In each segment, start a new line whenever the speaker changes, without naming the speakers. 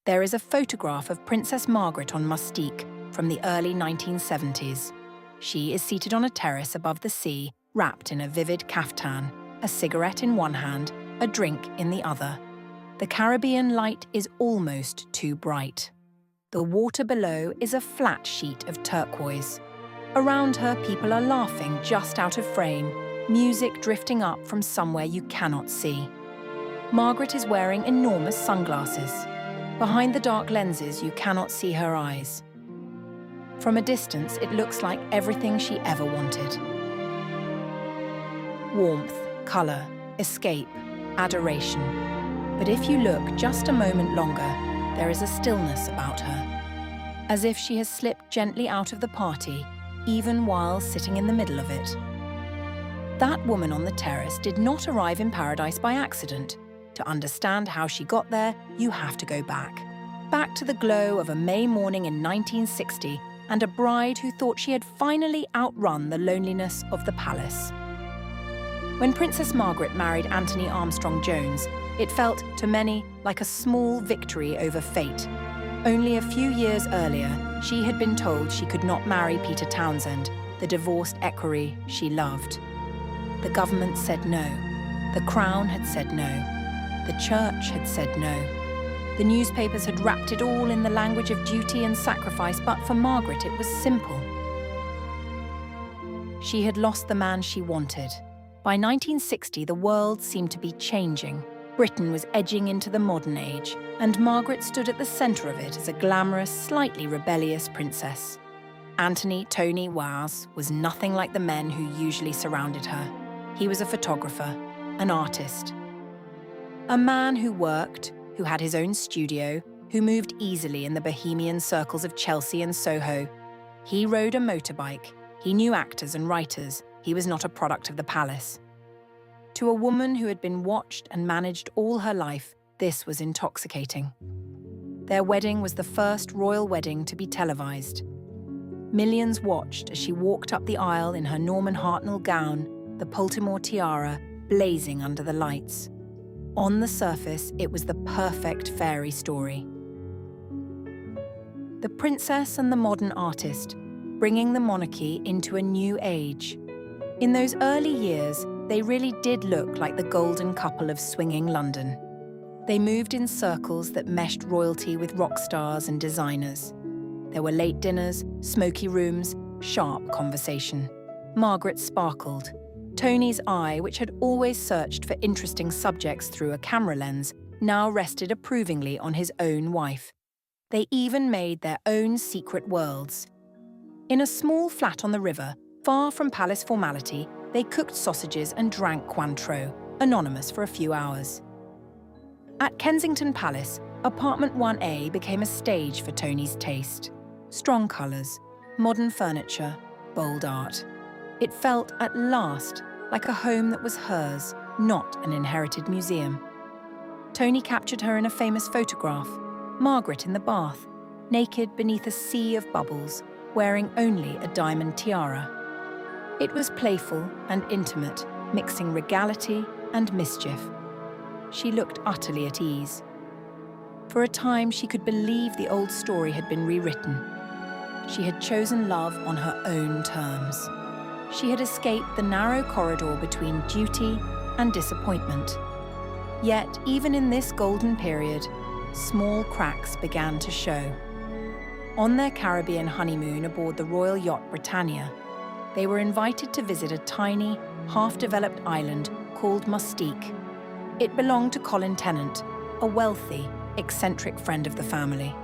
There is a photograph of Princess Margaret on Mustique from the early 1970s. She is seated on a terrace above the sea, wrapped in a vivid caftan, a cigarette in one hand, a drink in the other. The Caribbean light is almost too bright. The water below is a flat sheet of turquoise. Around her, people are laughing just out of frame, music drifting up from somewhere you cannot see. Margaret is wearing enormous sunglasses. Behind the dark lenses, you cannot see her eyes. From a distance, it looks like everything she ever wanted. Warmth, colour, escape, adoration. But if you look just a moment longer, there is a stillness about her, as if she has slipped gently out of the party, even while sitting in the middle of it. That woman on the terrace did not arrive in paradise by accident. To understand how she got there, you have to go back. Back to the glow of a May morning in 1960 and a bride who thought she had finally outrun the loneliness of the palace. When Princess Margaret married Antony Armstrong-Jones, it felt, to many, like a small victory over fate. Only a few years earlier, she had been told she could not marry Peter Townsend, the divorced equerry she loved. The government said no. The Crown had said no. The Church had said no. The newspapers had wrapped it all in the language of duty and sacrifice, but for Margaret it was simple. She had lost the man she wanted. By 1960, the world seemed to be changing. Britain was edging into the modern age, and Margaret stood at the centre of it as a glamorous, slightly rebellious princess. Tony was nothing like the men who usually surrounded her. He was a photographer, an artist. A man who worked, who had his own studio, who moved easily in the bohemian circles of Chelsea and Soho. He rode a motorbike. He knew actors and writers. He was not a product of the palace. To a woman who had been watched and managed all her life, this was intoxicating. Their wedding was the first royal wedding to be televised. Millions watched as she walked up the aisle in her Norman Hartnell gown, the Poltimore tiara blazing under the lights. On the surface, it was the perfect fairy story. The princess and the modern artist, bringing the monarchy into a new age. In those early years, they really did look like the golden couple of swinging London. They moved in circles that meshed royalty with rock stars and designers. There were late dinners, smoky rooms, sharp conversation. Margaret sparkled. Tony's eye, which had always searched for interesting subjects through a camera lens, now rested approvingly on his own wife. They even made their own secret worlds. In a small flat on the river, far from palace formality, they cooked sausages and drank Cointreau, anonymous for a few hours. At Kensington Palace, apartment 1A became a stage for Tony's taste. Strong colours, modern furniture, bold art. It felt, at last, like a home that was hers, not an inherited museum. Tony captured her in a famous photograph, Margaret in the bath, naked beneath a sea of bubbles, wearing only a diamond tiara. It was playful and intimate, mixing regality and mischief. She looked utterly at ease. For a time, she could believe the old story had been rewritten. She had chosen love on her own terms. She had escaped the narrow corridor between duty and disappointment. Yet, even in this golden period, small cracks began to show. On their Caribbean honeymoon aboard the royal yacht Britannia, they were invited to visit a tiny, half-developed island called Mustique. It belonged to Colin Tennant, a wealthy, eccentric friend of the family.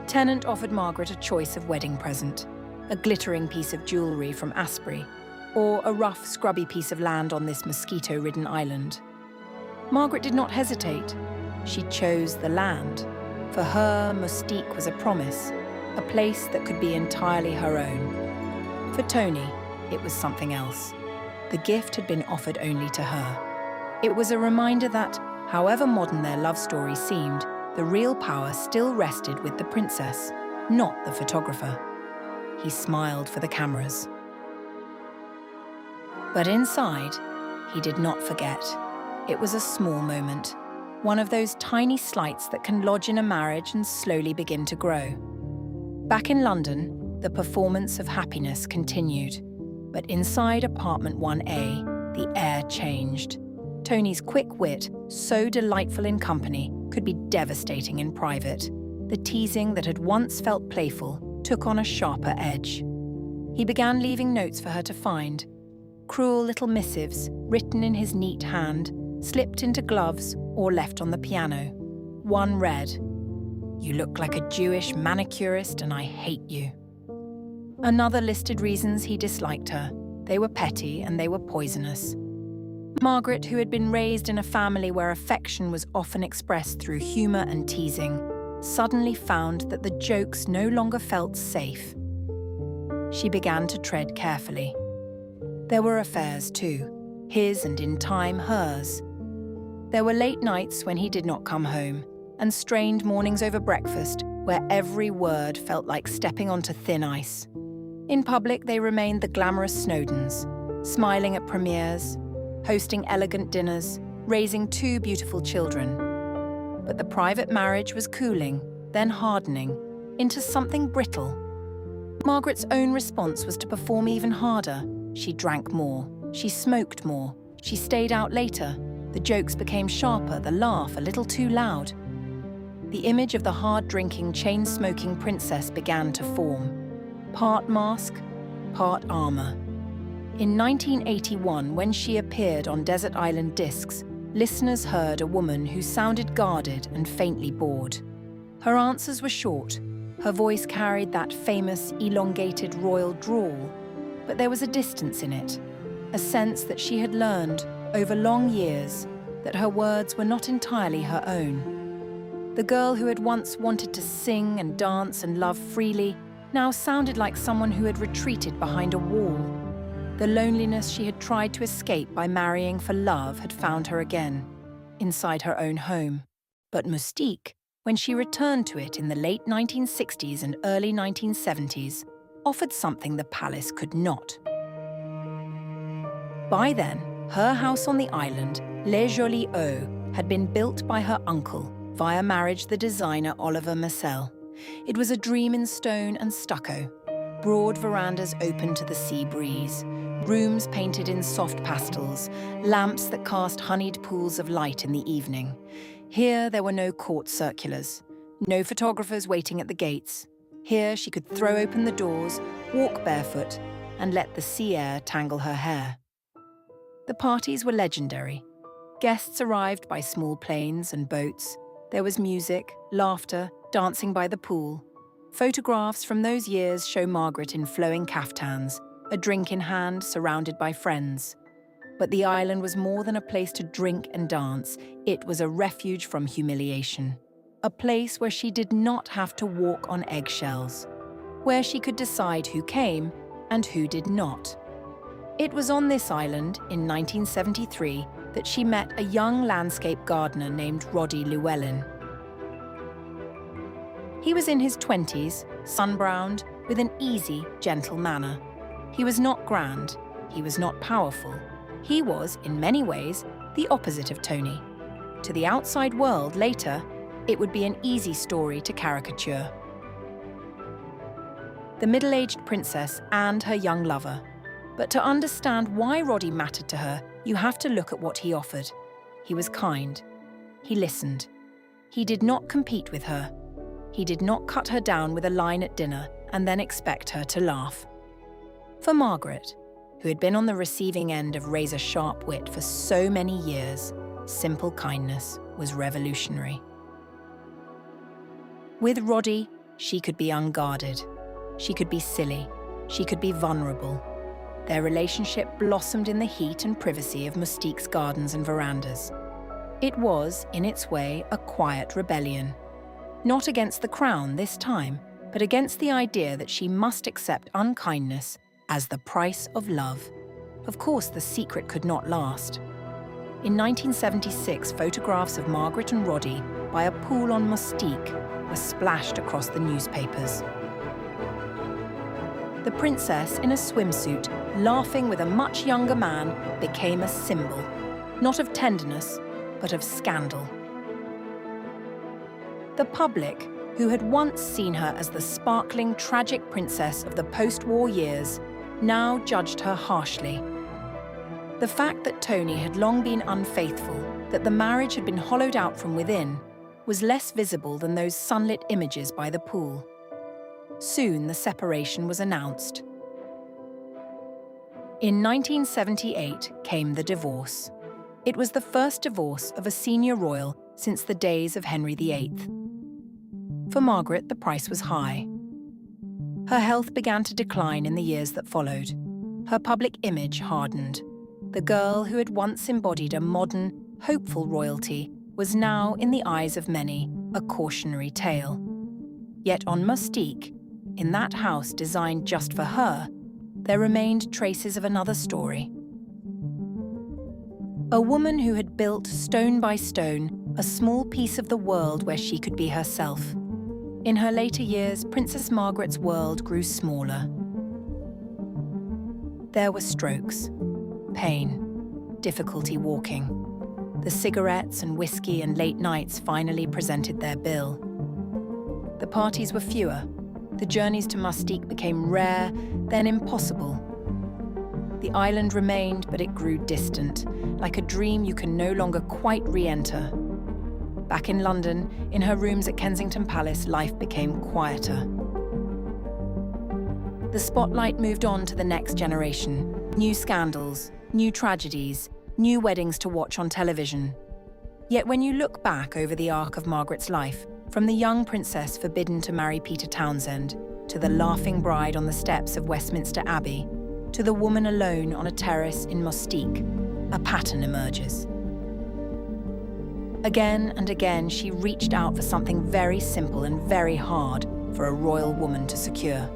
Tennant offered Margaret a choice of wedding present, a glittering piece of jewellery from Asprey, or a rough, scrubby piece of land on this mosquito-ridden island. Margaret did not hesitate. She chose the land. For her, Mustique was a promise, a place that could be entirely her own. For Tony, it was something else. The gift had been offered only to her. It was a reminder that, however modern their love story seemed, the real power still rested with the princess, not the photographer. He smiled for the cameras. But inside, he did not forget. It was a small moment. one of those tiny slights that can lodge in a marriage and slowly begin to grow. Back in London, the performance of happiness continued. But inside apartment 1A, the air changed. Tony's quick wit, so delightful in company, could be devastating in private. The teasing that had once felt playful took on a sharper edge. He began leaving notes for her to find. Cruel little missives, written in his neat hand, slipped into gloves or left on the piano. One read, "You look like a Jewish manicurist and I hate you." Another listed reasons he disliked her. They were petty and they were poisonous. Margaret, who had been raised in a family where affection was often expressed through humour and teasing, suddenly found that the jokes no longer felt safe. She began to tread carefully. There were affairs too, his and in time hers. There were late nights when he did not come home, and strained mornings over breakfast where every word felt like stepping onto thin ice. In public, they remained the glamorous Snowdons, smiling at premieres, hosting elegant dinners, raising 2 beautiful children. But the private marriage was cooling, then hardening, into something brittle. Margaret's own response was to perform even harder. She drank more, she smoked more, she stayed out later. The jokes became sharper, the laugh a little too loud. The image of the hard-drinking, chain-smoking princess began to form. Part mask, part armor. In 1981, when she appeared on Desert Island Discs, listeners heard a woman who sounded guarded and faintly bored. Her answers were short. Her voice carried that famous, elongated royal drawl, but there was a distance in it, a sense that she had learned, over long years, that her words were not entirely her own. The girl who had once wanted to sing and dance and love freely now sounded like someone who had retreated behind a wall. The loneliness she had tried to escape by marrying for love had found her again, inside her own home. But Mustique, when she returned to it in the late 1960s and early 1970s, offered something the palace could not. By then, her house on the island, Les Jolies Hauts, had been built by her uncle, via marriage the designer Oliver Marcel. It was a dream in stone and stucco. Broad verandas open to the sea breeze, rooms painted in soft pastels, lamps that cast honeyed pools of light in the evening. Here there were no court circulars, no photographers waiting at the gates. Here she could throw open the doors, walk barefoot, and let the sea air tangle her hair. The parties were legendary. Guests arrived by small planes and boats. There was music, laughter, dancing by the pool. Photographs from those years show Margaret in flowing caftans, a drink in hand, surrounded by friends. But the island was more than a place to drink and dance. It was a refuge from humiliation. A place where she did not have to walk on eggshells. Where she could decide who came and who did not. It was on this island, in 1973, that she met a young landscape gardener named Roddy Llewellyn. He was in his 20s, sun-browned, with an easy, gentle manner. He was not grand, he was not powerful. He was, in many ways, the opposite of Tony. To the outside world, later, it would be an easy story to caricature. The middle-aged princess and her young lover. But to understand why Roddy mattered to her, you have to look at what he offered. He was kind. He listened. He did not compete with her. He did not cut her down with a line at dinner and then expect her to laugh. For Margaret, who had been on the receiving end of razor-sharp wit for so many years, simple kindness was revolutionary. With Roddy, she could be unguarded. She could be silly. She could be vulnerable. Their relationship blossomed in the heat and privacy of Mustique's gardens and verandas. It was, in its way, a quiet rebellion. Not against the crown this time, but against the idea that she must accept unkindness as the price of love. Of course, the secret could not last. In 1976, photographs of Margaret and Roddy by a pool on Mustique were splashed across the newspapers. The princess, in a swimsuit, laughing with a much younger man, became a symbol, not of tenderness, but of scandal. The public, who had once seen her as the sparkling, tragic princess of the post-war years, now judged her harshly. The fact that Tony had long been unfaithful, that the marriage had been hollowed out from within, was less visible than those sunlit images by the pool. Soon the separation was announced. In 1978 came the divorce. It was the first divorce of a senior royal since the days of Henry VIII. For Margaret, the price was high. Her health began to decline in the years that followed. Her public image hardened. The girl who had once embodied a modern, hopeful royalty was now, in the eyes of many, a cautionary tale. Yet on Mustique, in that house designed just for her, there remained traces of another story. A woman who had built, stone by stone, a small piece of the world where she could be herself. In her later years, Princess Margaret's world grew smaller. There were strokes, pain, difficulty walking. The cigarettes and whiskey and late nights finally presented their bill. The parties were fewer. The journeys to Mustique became rare, then impossible. The island remained, but it grew distant, like a dream you can no longer quite re-enter. Back in London, in her rooms at Kensington Palace, life became quieter. The spotlight moved on to the next generation. New scandals, new tragedies, new weddings to watch on television. Yet when you look back over the arc of Margaret's life, from the young princess forbidden to marry Peter Townsend, to the laughing bride on the steps of Westminster Abbey, to the woman alone on a terrace in Mustique, a pattern emerges. Again and again, she reached out for something very simple and very hard for a royal woman to secure: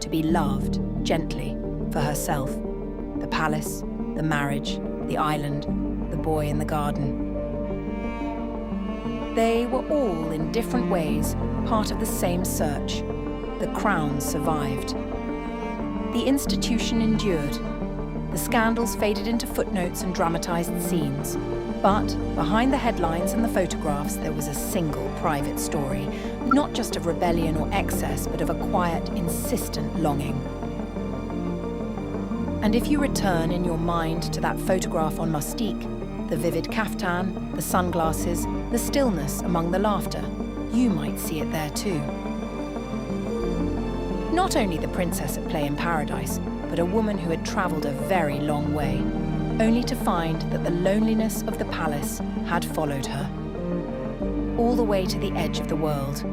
to be loved gently for herself, the palace, the marriage, the island, the boy in the garden. They were all, in different ways, part of the same search. The crown survived. The institution endured. The scandals faded into footnotes and dramatized scenes. But behind the headlines and the photographs, there was a single private story, not just of rebellion or excess, but of a quiet, insistent longing. And if you return in your mind to that photograph on Mustique, the vivid caftan, the sunglasses, the stillness among the laughter, you might see it there too. Not only the princess at play in paradise, but a woman who had travelled a very long way, only to find that the loneliness of the palace had followed her, all the way to the edge of the world.